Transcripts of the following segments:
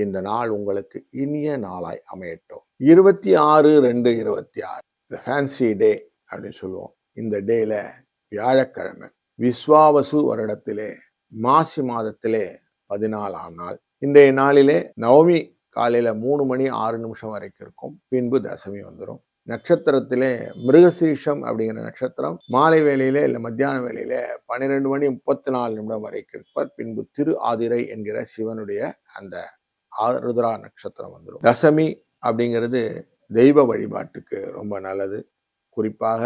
இந்த நாள் உங்களுக்கு இனிய நாளாய் அமையட்டும். 26/2/26 இந்த ஃபேன்சி டே அப்படின்னு சொல்லுவோம். இந்த டேல வியாழக்கிழமை விஸ்வாவசு வருடத்திலே மாசி மாதத்திலே 14ஆம் நாள். இன்றைய நாளிலே நவமி காலையில 3:06 வரைக்கும் இருக்கும். பின்பு தசமி வந்துடும். நட்சத்திரத்திலே மிருகசீஷம் அப்படிங்கிற நட்சத்திரம் மாலை வேளையிலே இல்லை மத்தியான வேளையிலே 12:34 வரைக்கும் இருப்பார். பின்பு திரு ஆதிரை என்கிற சிவனுடைய அந்த ஆருத்ரா நட்சத்திரம் வந்துடும். தசமி அப்படிங்கிறது தெய்வ வழிபாட்டுக்கு ரொம்ப நல்லது. குறிப்பாக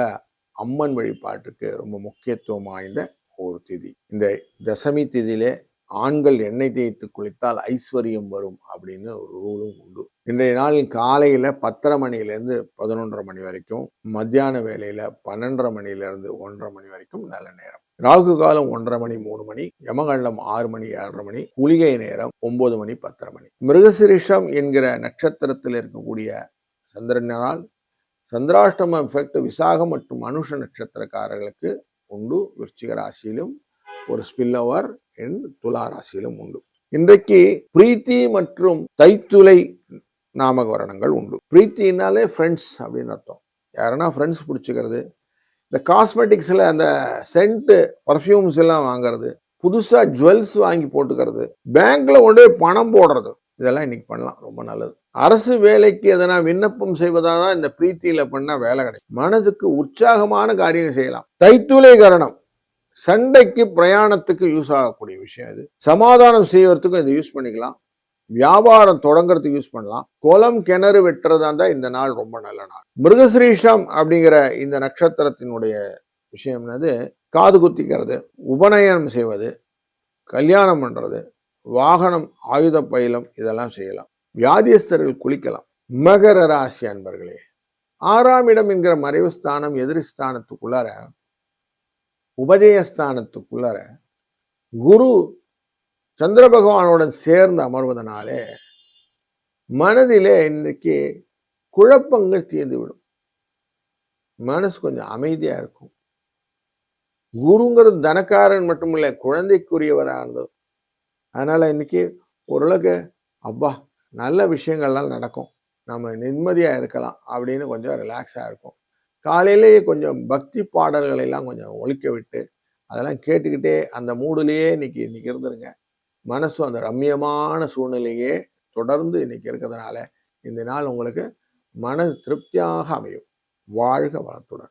அம்மன் வழிபாட்டுக்கு ரொம்ப முக்கியத்துவம் வாய்ந்த ஒரு திதி. இந்த தசமி திதியிலே ஆண்கள் எண்ணெய் தேய்த்து குளித்தால் ஐஸ்வர்யம் வரும் அப்படின்னு ஒரு ரூலும் உண்டு. இன்றைய நாளில் காலையில 10:30 மணியிலிருந்து 11:30 மணி வரைக்கும், மத்தியான வேலையில 12:30 மணியிலிருந்து 1:30 மணி வரைக்கும் நல்ல நேரம். ராகு காலம் 1:30 மணி 3 மணி, யமகண்டம் 6 மணி 7:30 மணி, குளிகை நேரம் 9 மணி 10:30 மணி. மிருகசிரிஷம் என்கிற நட்சத்திரத்தில் இருக்கக்கூடிய சந்திரனால் சந்திராஷ்டம எஃபெக்ட் விசாகம் மற்றும் அனுஷ நட்சத்திரக்காரர்களுக்கு உண்டு. விருச்சிக ராசியிலும் ஒரு ஸ்பில் ஓவர் துலா ராசியிலும் உண்டு. இன்றைக்கு பிரீத்தி மற்றும் தைத்துளை நாமகரணங்கள் உண்டு. பிரீத்தினாலே ஃப்ரெண்ட்ஸ் அப்படின்னு அர்த்தம். யாருன்னா ஃப்ரெண்ட்ஸ் பிடிச்சிக்கிறது, இந்த காஸ்மெட்டிக்ஸில் அந்த சென்ட்டு பர்ஃப்யூம்ஸ் எல்லாம் வாங்கிறது, புதுசாக ஜுவல்ஸ் வாங்கி போட்டுக்கிறது, பேங்க்ல கொண்டு போய் பணம் போடுறது, இதெல்லாம் இன்னைக்கு பண்ணலாம். ரொம்ப நல்லது. அரசு வேலைக்கு எதனா விண்ணப்பம் செய்வதாக இந்த பிரீத்தியில பண்ணா வேலை கிடைக்கும். மனதுக்கு உற்சாகமான காரியம் செய்யலாம். தைத்துளை கரணம் சண்டைக்கு பிரயாணத்துக்கு யூஸ் ஆகக்கூடிய விஷயம் இது. சமாதானம் செய்வதற்கும் இதை யூஸ் பண்ணிக்கலாம். வியாபாரம் தொடங்குறதுக்கு யூஸ் பண்ணலாம். குளம் கிணறு வெட்டுறதா இருந்தா இந்த நாள் ரொம்ப நல்ல நாள். மிருகசிரீஷம் அப்படிங்கிற இந்த நட்சத்திரத்தினுடைய விஷயம் என்னது? காது குத்திக்கிறது, உபநயனம் செய்வது, கல்யாணம் பண்றது, வாகனம், ஆயுத பயிலம் இதெல்லாம் செய்யலாம். வியாதியஸ்தர்கள் குளிக்கலாம். மகர ராசி அன்பர்களே, 6ஆம் இடம் என்கிற மறைவு ஸ்தானம் எதிரி ஸ்தானத்துக்குள்ளார, உபஜயஸ்தானத்துக்குள்ளார குரு சந்திர பகவானுடன் சேர்ந்து அமர்வதனாலே மனதிலே இன்னைக்கு குழப்பங்கள் தீர்ந்துவிடும். மனசு கொஞ்சம் அமைதியா இருக்கும். குருங்கிறது தனக்காரன் மட்டும் இல்லை, குழந்தைக்குரியவராக இருந்தது. அதனால இன்னைக்கு ஓரளவுக்கு அப்பா நல்ல விஷயங்கள்லாம் நடக்கும், நம்ம நிம்மதியா இருக்கலாம் அப்படின்னு கொஞ்சம் ரிலாக்ஸா இருக்கும். காலையிலேயே கொஞ்சம் பக்தி பாடல்களை எல்லாம் கொஞ்சம் ஒலிக்க விட்டு அதெல்லாம் கேட்டுக்கிட்டே அந்த மூடுலேயே இன்னைக்கு இருந்துருங்க. மனசும் அந்த ரம்மியமான சூழ்நிலையே தொடர்ந்து இன்னைக்கு இருக்கிறதுனால இந்த நாள் உங்களுக்கு மன திருப்தியாக அமையும். வாழ்க வளத்துடன்.